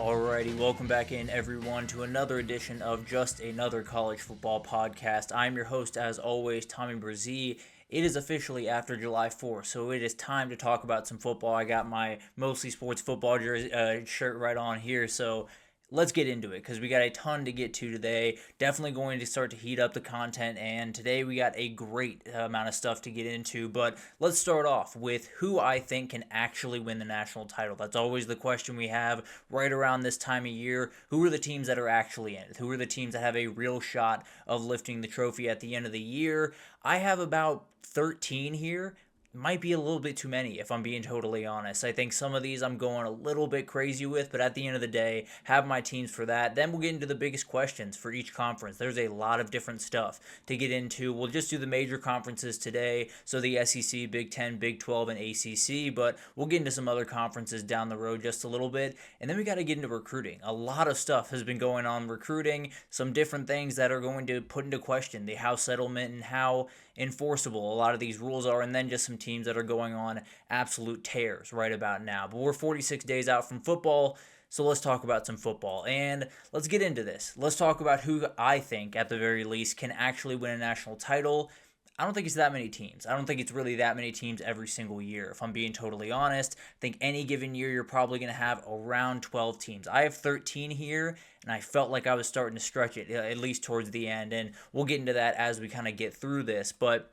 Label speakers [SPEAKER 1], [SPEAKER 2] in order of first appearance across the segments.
[SPEAKER 1] Alrighty, welcome back in everyone to another edition of Just Another College Football Podcast. I'm your host as always, Tommy Brzee. It is officially after July 4th, so it is time to talk about some football. I got my Mostly Sports Football shirt right on here, so let's get into it because we got a ton to get to today. Definitely going to start to heat up the content, and today we got a great amount of stuff to get into. But let's start off with who I think can actually win the national title. That's always the question we have right around this time of year. Who are the teams that are actually in it? Who are the teams that have a real shot of lifting the trophy at the end of the year? I have about 13 here. Might be a little bit too many if I'm being totally honest. I think some of these I'm going a little bit crazy with, but at the end of the day, have my teams for that. Then we'll get into the biggest questions for each conference. There's a lot of different stuff to get into. We'll just do the major conferences today, so the SEC, Big 10, Big 12, and ACC, but we'll get into some other conferences down the road just a little bit. And then we got to get into recruiting. A lot of stuff has been going on recruiting, some different things that are going to put into question the House settlement and how enforceable a lot of these rules are, and then just some teams that are going on absolute tears right about now. But we're 46 days out from football, so let's talk about some football. And let's get into this. Let's talk about who I think, at the very least, can actually win a national title. I don't think it's that many teams. I don't think it's really that many teams every single year, if I'm being totally honest. I think any given year you're probably going to have around 12 teams. I have 13 here, and I felt like I was starting to stretch it, at least towards the end, and we'll get into that as we kind of get through this. But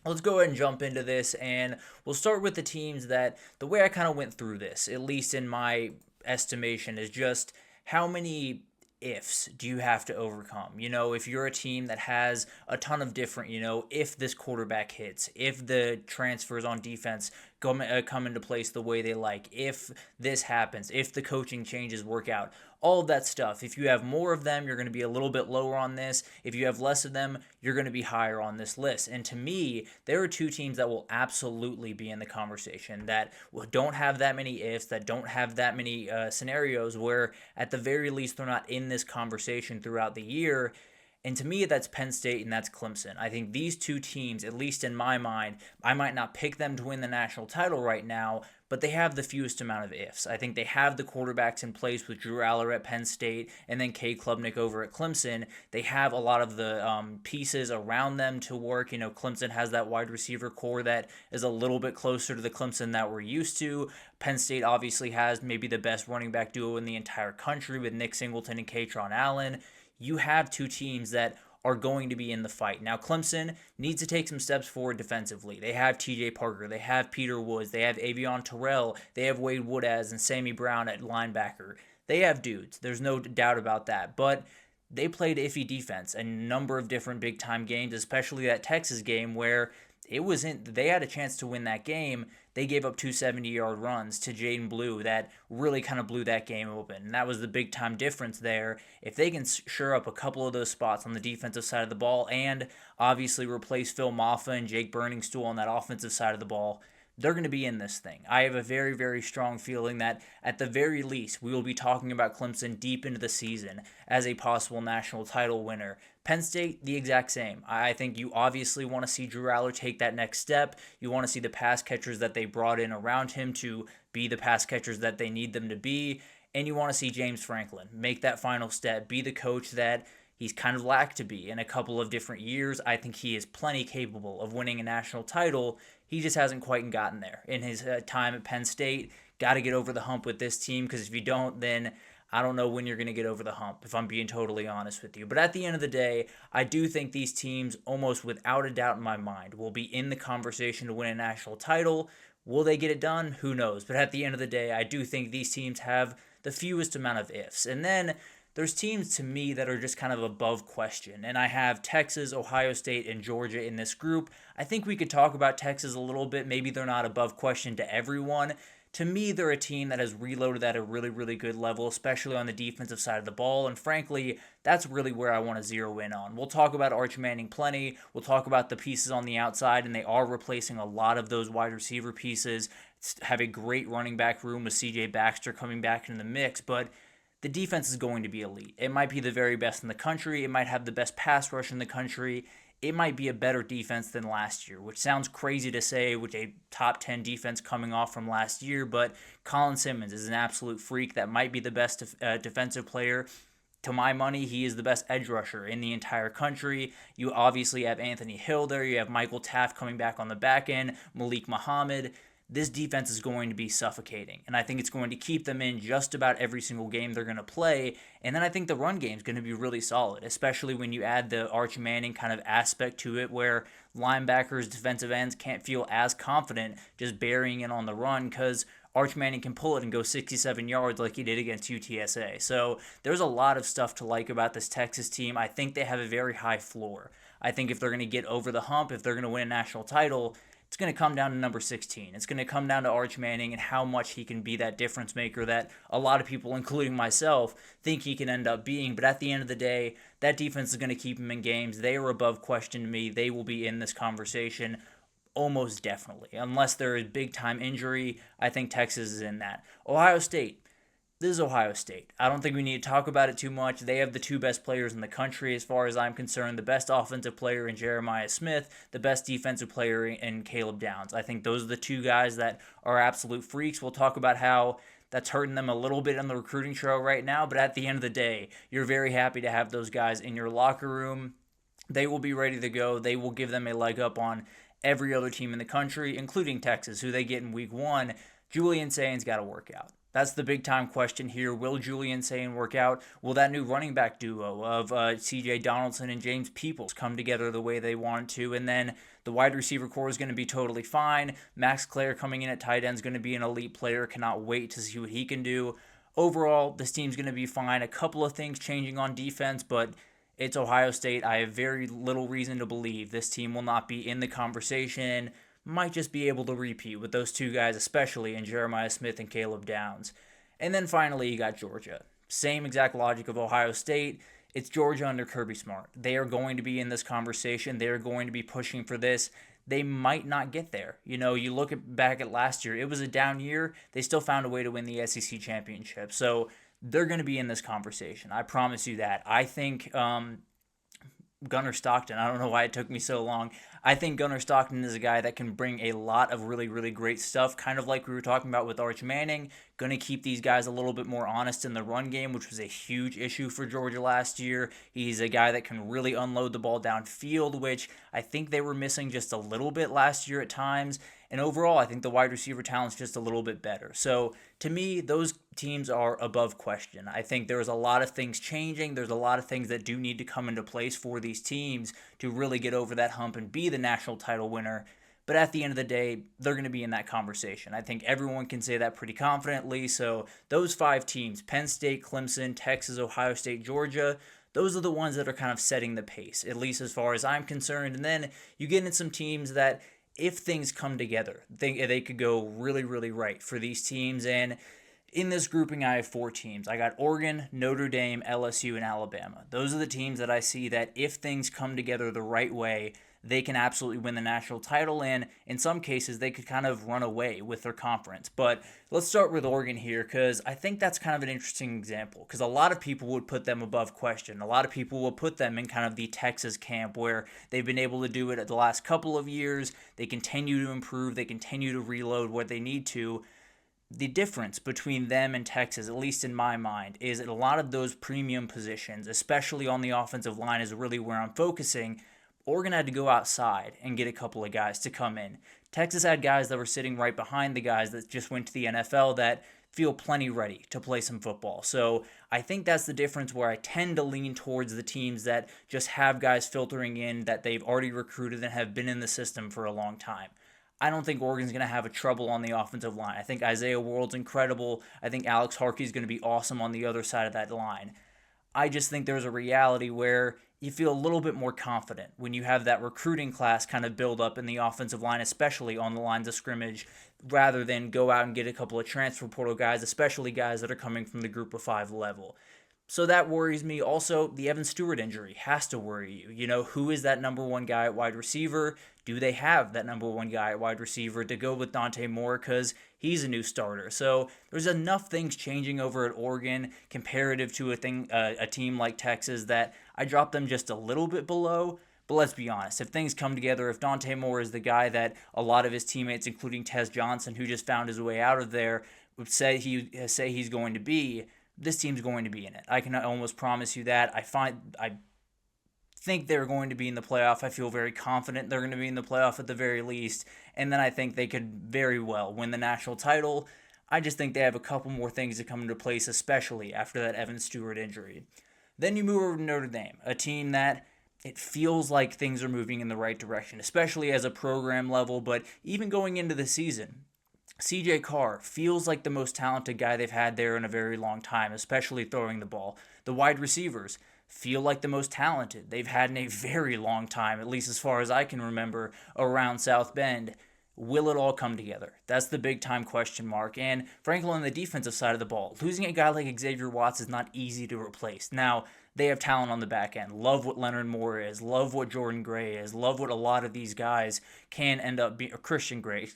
[SPEAKER 1] let's go ahead and jump into this, and we'll start with the teams that, the way I kind of went through this, at least in my estimation, is just how many ifs do you have to overcome? If you're a team that has a ton of different, if this quarterback hits, if the transfers on defense come into place the way they like, if this happens, if the coaching changes work out, all of that stuff. If you have more of them, you're going to be a little bit lower on this. If you have less of them, you're going to be higher on this list. And to me, there are two teams that will absolutely be in the conversation that don't have that many ifs, that don't have that many scenarios where, at the very least, they're not in this conversation throughout the year. And to me, that's Penn State and that's Clemson. I think these two teams, at least in my mind, I might not pick them to win the national title right now, but they have the fewest amount of ifs. I think they have the quarterbacks in place with Drew Aller at Penn State and then Cade Klubnik over at Clemson. They have a lot of the pieces around them to work. Clemson has that wide receiver core that is a little bit closer to the Clemson that we're used to. Penn State obviously has maybe the best running back duo in the entire country with Nick Singleton and Katron Allen. You have two teams that are going to be in the fight. Now, Clemson needs to take some steps forward defensively. They have TJ Parker. They have Peter Woods. They have Avion Terrell. They have Wade Woodaz and Sammy Brown at linebacker. They have dudes. There's no doubt about that. But they played iffy defense a number of different big-time games, especially that Texas game where they had a chance to win that game. They gave up two 70-yard runs to Jaden Blue that really kind of blew that game open. And that was the big-time difference there. If they can shore up a couple of those spots on the defensive side of the ball and obviously replace Phil Maffa and Jake Burningstool on that offensive side of the ball, they're going to be in this thing. I have a very, very strong feeling that at the very least, we will be talking about Clemson deep into the season as a possible national title winner. Penn State, the exact same. I think you obviously want to see Drew Aller take that next step. You want to see the pass catchers that they brought in around him to be the pass catchers that they need them to be. And you want to see James Franklin make that final step, be the coach that he's kind of lacked to be in a couple of different years. I think he is plenty capable of winning a national title. He just hasn't quite gotten there in his time at Penn State. Got to get over the hump with this team, because if you don't, then I don't know when you're going to get over the hump, if I'm being totally honest with you. But at the end of the day, I do think these teams, almost without a doubt in my mind, will be in the conversation to win a national title. Will they get it done? Who knows? But at the end of the day, I do think these teams have the fewest amount of ifs. And then there's teams to me that are just kind of above question. And I have Texas, Ohio State, and Georgia in this group. I think we could talk about Texas a little bit. Maybe they're not above question to everyone. To me, they're a team that has reloaded at a really, really good level, especially on the defensive side of the ball. And frankly, that's really where I want to zero in on. We'll talk about Arch Manning plenty. We'll talk about the pieces on the outside, and they are replacing a lot of those wide receiver pieces. Have a great running back room with C.J. Baxter coming back in the mix, but the defense is going to be elite. It might be the very best in the country. It might have the best pass rush in the country. it might be a better defense than last year, which sounds crazy to say with a top 10 defense coming off from last year, but Colin Simmons is an absolute freak. That might be the best defensive player. To my money, he is the best edge rusher in the entire country. You obviously have Anthony Hill there. You have Michael Taft coming back on the back end, Malik Muhammad. This defense is going to be suffocating, and I think it's going to keep them in just about every single game they're going to play. And then I think the run game is going to be really solid, especially when you add the Arch Manning kind of aspect to it, where linebackers, defensive ends can't feel as confident just burying it on the run because Arch Manning can pull it and go 67 yards like he did against UTSA. So there's a lot of stuff to like about this Texas team. I think they have a very high floor. I think if they're going to get over the hump, if they're going to win a national title, it's going to come down to number 16. It's going to come down to Arch Manning and how much he can be that difference maker that a lot of people, including myself, think he can end up being. But at the end of the day, that defense is going to keep him in games. They are above question to me. They will be in this conversation almost definitely. Unless there is big-time injury, I think Texas is in that. Ohio State. This is Ohio State. I don't think we need to talk about it too much. They have the two best players in the country as far as I'm concerned. The best offensive player in Jeremiah Smith, the best defensive player in Caleb Downs. I think those are the two guys that are absolute freaks. We'll talk about how that's hurting them a little bit on the recruiting trail right now, but at the end of the day, you're very happy to have those guys in your locker room. They will be ready to go. They will give them a leg up on every other team in the country, including Texas, who they get in week 1. Julian Saint's got to work out. That's the big-time question here. Will Julian Saint work out? Will that new running back duo of C.J. Donaldson and James Peoples come together the way they want to? And then the wide receiver core is going to be totally fine. Max Clare coming in at tight end is going to be an elite player. Cannot wait to see what he can do. Overall, this team's going to be fine. A couple of things changing on defense, but it's Ohio State. I have very little reason to believe this team will not be in the conversation. Might just be able to repeat with those two guys, especially in Jeremiah Smith and Caleb Downs. And then finally, you got Georgia. Same exact logic of Ohio State. It's Georgia under Kirby Smart. They are going to be in this conversation. They are going to be pushing for this. They might not get there. You know, you look back at last year. It was a down year. They still found a way to win the SEC championship. So they're going to be in this conversation. I promise you that. I think Gunnar Stockton, I don't know why it took me so long. I think Gunnar Stockton is a guy that can bring a lot of really, really great stuff, kind of like we were talking about with Arch Manning. Going to keep these guys a little bit more honest in the run game, which was a huge issue for Georgia last year. He's a guy that can really unload the ball downfield, which I think they were missing just a little bit last year at times. And overall, I think the wide receiver talent's just a little bit better. So to me, those teams are above question. I think there's a lot of things changing. There's a lot of things that do need to come into place for these teams to really get over that hump and be the national title winner. But at the end of the day, they're going to be in that conversation. I think everyone can say that pretty confidently. So those 5 teams, Penn State, Clemson, Texas, Ohio State, Georgia, those are the ones that are kind of setting the pace, at least as far as I'm concerned. And then you get in some teams that, if things come together, they could go really, really right for these teams. And in this grouping, I have 4 teams. I got Oregon, Notre Dame, LSU, and Alabama. Those are the teams that I see that if things come together the right way, they can absolutely win the national title, and in some cases, they could kind of run away with their conference. But let's start with Oregon here, because I think that's kind of an interesting example, because a lot of people would put them above question. A lot of people will put them in kind of the Texas camp, where they've been able to do it at the last couple of years. They continue to improve. They continue to reload what they need to. The difference between them and Texas, at least in my mind, is that a lot of those premium positions, especially on the offensive line, is really where I'm focusing. Oregon had to go outside and get a couple of guys to come in. Texas had guys that were sitting right behind the guys that just went to the NFL that feel plenty ready to play some football. So I think that's the difference, where I tend to lean towards the teams that just have guys filtering in that they've already recruited and have been in the system for a long time. I don't think Oregon's going to have a trouble on the offensive line. I think Isaiah World's incredible. I think Alex Harkey's going to be awesome on the other side of that line. I just think there's a reality where you feel a little bit more confident when you have that recruiting class kind of build up in the offensive line, especially on the lines of scrimmage, rather than go out and get a couple of transfer portal guys, especially guys that are coming from the group of 5 level. So that worries me. Also, the Evan Stewart injury has to worry you. You know, who is that number 1 guy at wide receiver? Do they have that number 1 guy at wide receiver to go with Dante Moore, because he's a new starter? So there's enough things changing over at Oregon comparative to a team like Texas that I dropped them just a little bit below. But let's be honest, if things come together, if Dante Moore is the guy that a lot of his teammates, including Tez Johnson, who just found his way out of there, would say he's going to be, this team's going to be in it. I can almost promise you that. I think they're going to be in the playoff. I feel very confident they're going to be in the playoff at the very least. And then I think they could very well win the national title. I just think they have a couple more things to come into place, especially after that Evan Stewart injury. Then you move over to Notre Dame, a team that it feels like things are moving in the right direction, especially as a program level, but even going into the season. CJ Carr feels like the most talented guy they've had there in a very long time, especially throwing the ball. The wide receivers feel like the most talented they've had in a very long time, at least as far as I can remember, around South Bend. Will it all come together? That's the big time question mark. And frankly, on the defensive side of the ball, losing a guy like Xavier Watts is not easy to replace. Now, they have talent on the back end. Love what Leonard Moore is. Love what Jordan Gray is. Love what a lot of these guys can end up being, or Christian Gray,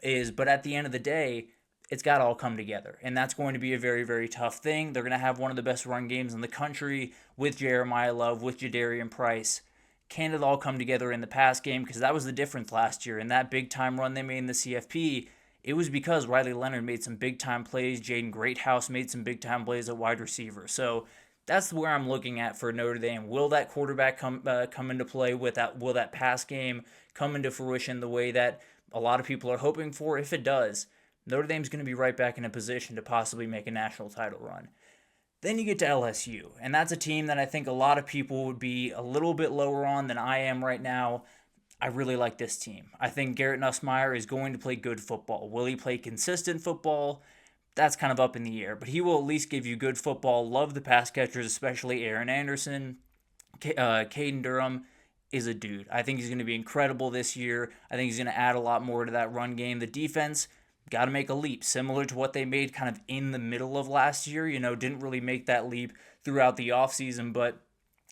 [SPEAKER 1] is. But at the end of the day, it's got to all come together. And that's going to be a very, very tough thing. They're going to have one of the best run games in the country with Jeremiah Love, with Jadarian Price. Can it all come together in the pass game? Because that was the difference last year. In that big-time run they made in the CFP, it was because Riley Leonard made some big-time plays. Jaden Greathouse made some big-time plays at wide receiver. So that's where I'm looking at for Notre Dame. Will that quarterback come into play? Will that pass game come into fruition the way that a lot of people are hoping for? If it does, Notre Dame's going to be right back in a position to possibly make a national title run. Then you get to LSU, and that's a team that I think a lot of people would be a little bit lower on than I am right now. I really like this team. I think Garrett Nussmeier is going to play good football. Will he play consistent football? That's kind of up in the air, but he will at least give you good football. Love the pass catchers, especially Aaron Anderson. Caden Durham is a dude. I think he's going to be incredible this year. I think he's going to add a lot more to that run game. The defense got to make a leap, similar to what they made kind of in the middle of last year. Didn't really make that leap throughout the offseason, but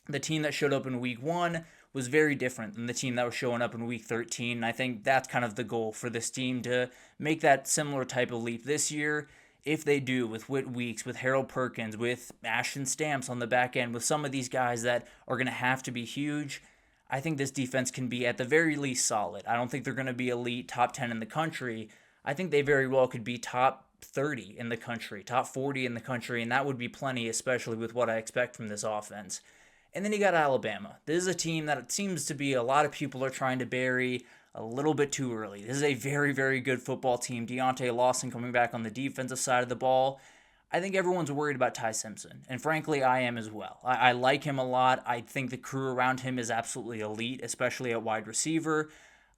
[SPEAKER 1] the team that showed up in week 1 was very different than the team that was showing up in week 13. And I think that's kind of the goal for this team, to make that similar type of leap this year. If they do, with Whit Weeks, with Harold Perkins, with Ashton Stamps on the back end, with some of these guys that are going to have to be huge, I think this defense can be at the very least solid. I don't think they're going to be elite, top 10 in the country. I think they very well could be top 30 in the country, top 40 in the country, and that would be plenty, especially with what I expect from this offense. And then you got Alabama. This is a team that it seems to be a lot of people are trying to bury a little bit too early. This is a very, very good football team. Deontay Lawson coming back on the defensive side of the ball. I think everyone's worried about Ty Simpson, and frankly, I am as well. I like him a lot. I think the crew around him is absolutely elite, especially at wide receiver.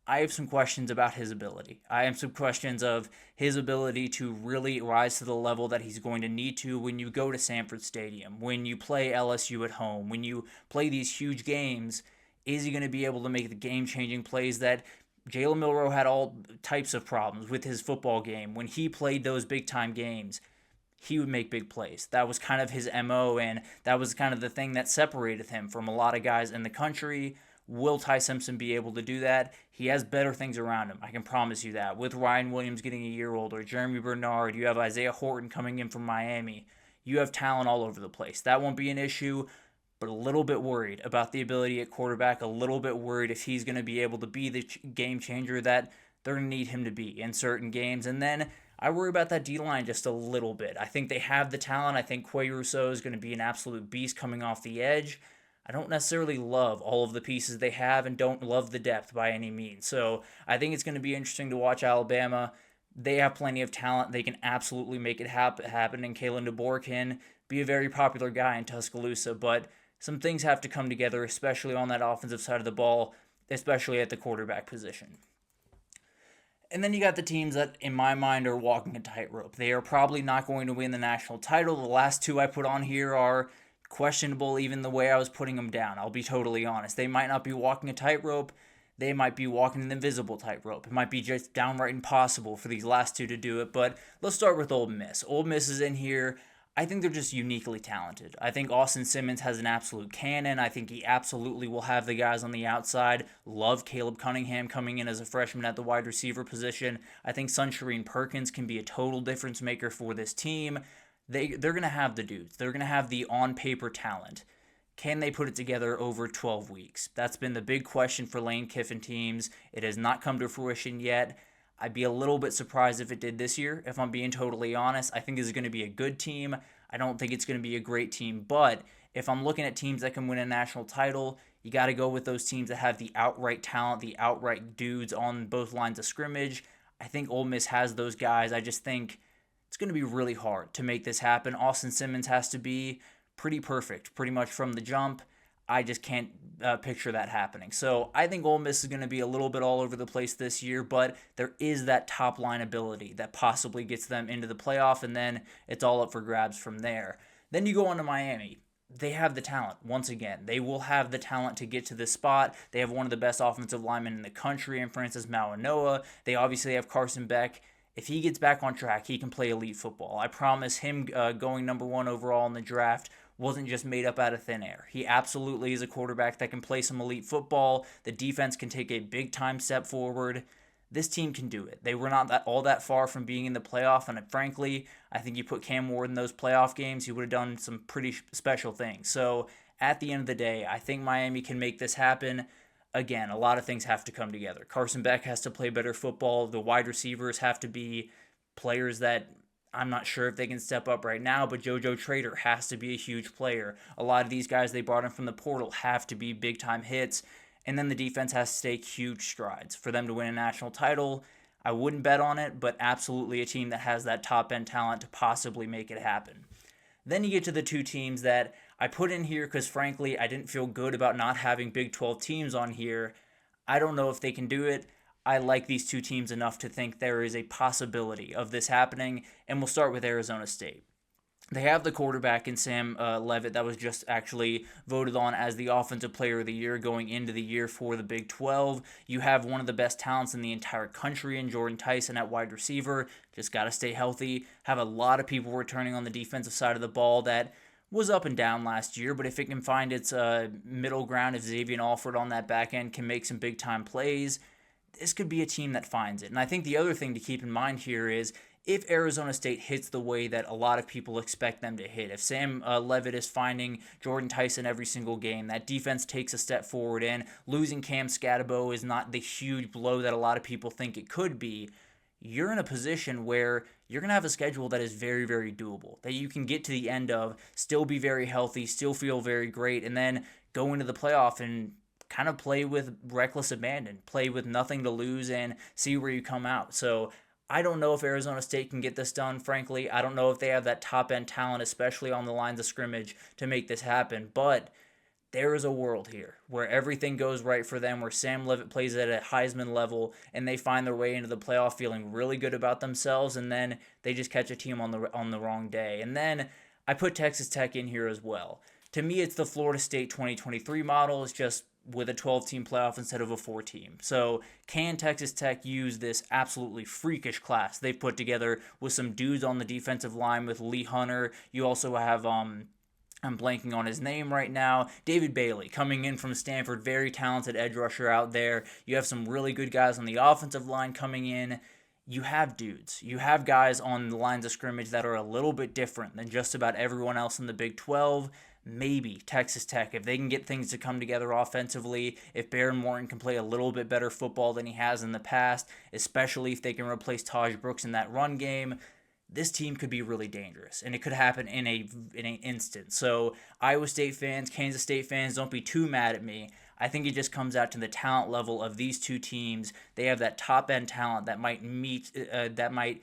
[SPEAKER 1] I have some questions about his ability. I have some questions of his ability to really rise to the level that he's going to need to when you go to Sanford Stadium, when you play LSU at home, when you play these huge games. Is he going to be able to make the game-changing plays that Jalen Milroe had all types of problems with his football game? When he played those big-time games, he would make big plays. That was kind of his MO, and that was kind of the thing that separated him from a lot of guys in the country. Will Ty Simpson be able to do that? He has better things around him, I can promise you that. With Ryan Williams getting a year older, Jeremy Bernard, you have Isaiah Horton coming in from Miami. You have talent all over the place. That won't be an issue, but a little bit worried about the ability at quarterback, a little bit worried if he's going to be able to be the game changer that they're going to need him to be in certain games. And then I worry about that D-line just a little bit. I think they have the talent. I think Quay Rousseau is going to be an absolute beast coming off the edge. I don't necessarily love all of the pieces they have and don't love the depth by any means. So I think it's going to be interesting to watch Alabama. They have plenty of talent. They can absolutely make it happen, and Kalen DeBoer can be a very popular guy in Tuscaloosa. But some things have to come together, especially on that offensive side of the ball, especially at the quarterback position. And then you got the teams that, in my mind, are walking a tightrope. They are probably not going to win the national title. The last two I put on here are questionable, even the way I was putting them down. I'll be totally honest. They might not be walking a tightrope. They might be walking an invisible tightrope. It might be just downright impossible for these last two to do it. But let's start with Ole Miss. Ole Miss is in here. I think they're just uniquely talented. I think Austin Simmons has an absolute cannon. I think he absolutely will have the guys on the outside. Love Caleb Cunningham coming in as a freshman at the wide receiver position. I think Sunshireen Perkins can be a total difference maker for this team. They're going to have the dudes. They're going to have the on-paper talent. Can they put it together over 12 weeks? That's been the big question for Lane Kiffin teams. It has not come to fruition yet. I'd be a little bit surprised if it did this year, if I'm being totally honest. I think this is going to be a good team. I don't think it's going to be a great team, but if I'm looking at teams that can win a national title, you got to go with those teams that have the outright talent, the outright dudes on both lines of scrimmage. I think Ole Miss has those guys. I just think it's going to be really hard to make this happen. Austin Simmons has to be pretty perfect, pretty much from the jump. I just can't picture that happening. So I think Ole Miss is going to be a little bit all over the place this year, but there is that top line ability that possibly gets them into the playoff, and then it's all up for grabs from there. Then you go on to Miami. They have the talent. Once again, they will have the talent to get to this spot. They have one of the best offensive linemen in the country in Francis Mauanoa. They obviously have Carson Beck. If he gets back on track, he can play elite football. I promise him going number 1 overall in the draft wasn't just made up out of thin air. He absolutely is a quarterback that can play some elite football. The defense can take a big-time step forward. This team can do it. They were not all that far from being in the playoff, and frankly, I think you put Cam Ward in those playoff games, he would have done some pretty special things. So at the end of the day, I think Miami can make this happen. Again, a lot of things have to come together. Carson Beck has to play better football. The wide receivers have to be players that I'm not sure if they can step up right now, but JoJo Trader has to be a huge player. A lot of these guys they brought in from the portal have to be big-time hits. And then the defense has to take huge strides for them to win a national title. I wouldn't bet on it, but absolutely a team that has that top-end talent to possibly make it happen. Then you get to the two teams that I put in here because, frankly, I didn't feel good about not having Big 12 teams on here. I don't know if they can do it. I like these two teams enough to think there is a possibility of this happening, and we'll start with Arizona State. They have the quarterback in Sam Leavitt that was just actually voted on as the Offensive Player of the Year going into the year for the Big 12. You have one of the best talents in the entire country in Jordan Tyson at wide receiver. Just got to stay healthy. Have a lot of people returning on the defensive side of the ball that was up and down last year, but if it can find its middle ground, if Xavier Alford on that back end can make some big-time plays, this could be a team that finds it. And I think the other thing to keep in mind here is if Arizona State hits the way that a lot of people expect them to hit, if Sam Leavitt is finding Jordan Tyson every single game, that defense takes a step forward, and losing Cam Scatabo is not the huge blow that a lot of people think it could be, you're in a position where you're going to have a schedule that is very, very doable, that you can get to the end of, still be very healthy, still feel very great, and then go into the playoff and kind of play with reckless abandon, play with nothing to lose, and see where you come out. So I don't know if Arizona State can get this done, frankly. I don't know if they have that top-end talent, especially on the lines of scrimmage, to make this happen. But there is a world here where everything goes right for them, where Sam Leavitt plays at a Heisman level, and they find their way into the playoff feeling really good about themselves, and then they just catch a team on the wrong day. And then I put Texas Tech in here as well. To me, it's the Florida State 2023 model. It's just with a 12-team playoff instead of a 4-team. So can Texas Tech use this absolutely freakish class they've put together with some dudes on the defensive line with Lee Hunter? You also have, I'm blanking on his name right now, David Bailey coming in from Stanford, very talented edge rusher out there. You have some really good guys on the offensive line coming in. You have dudes. You have guys on the lines of scrimmage that are a little bit different than just about everyone else in the Big 12. Maybe Texas Tech, if they can get things to come together offensively, if Baron Morton can play a little bit better football than he has in the past, especially if they can replace Taj Brooks in that run game, this team could be really dangerous, and it could happen in an instant. So Iowa State fans, Kansas State fans, don't be too mad at me. I think it just comes out to the talent level of these two teams. They have that top-end talent that might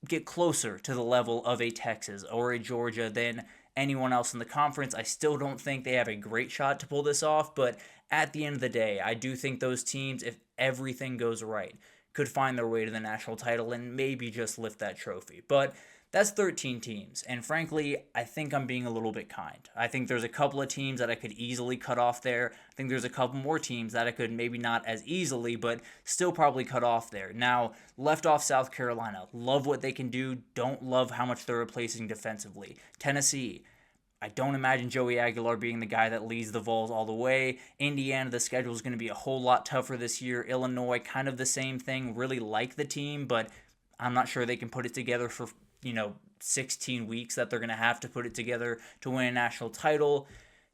[SPEAKER 1] get closer to the level of a Texas or a Georgia than anyone else in the conference. I still don't think they have a great shot to pull this off, but at the end of the day, I do think those teams, if everything goes right, could find their way to the national title and maybe just lift that trophy. But that's 13 teams, and frankly, I think I'm being a little bit kind. I think there's a couple of teams that I could easily cut off there. I think there's a couple more teams that I could maybe not as easily, but still probably cut off there. Now, left off South Carolina. Love what they can do. Don't love how much they're replacing defensively. Tennessee. I don't imagine Joey Aguilar being the guy that leads the Vols all the way. Indiana, the schedule is going to be a whole lot tougher this year. Illinois, kind of the same thing. Really like the team, but I'm not sure they can put it together for 16 weeks that they're going to have to put it together to win a national title.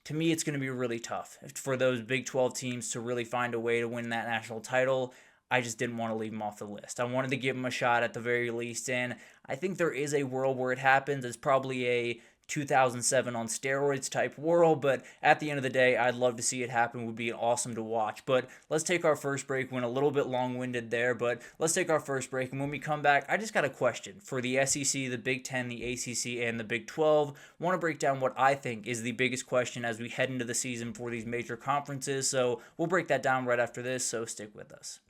[SPEAKER 1] to me, it's going to be really tough for those Big 12 teams to really find a way to win that national title. I just didn't want to leave them off the list. I wanted to give them a shot at the very least, and I think there is a world where it happens. It's probably a 2007 on steroids type world, but at the end of the day, I'd love to see it happen. It would be awesome to watch. But let's take our first break. Went a little bit long-winded there, but let's take our first break. And when we come back, I just got a question for the SEC, the Big 10, the ACC, and the Big 12. I want to break down what I think is the biggest question as we head into the season for these major conferences. So we'll break that down right after this, so stick with us.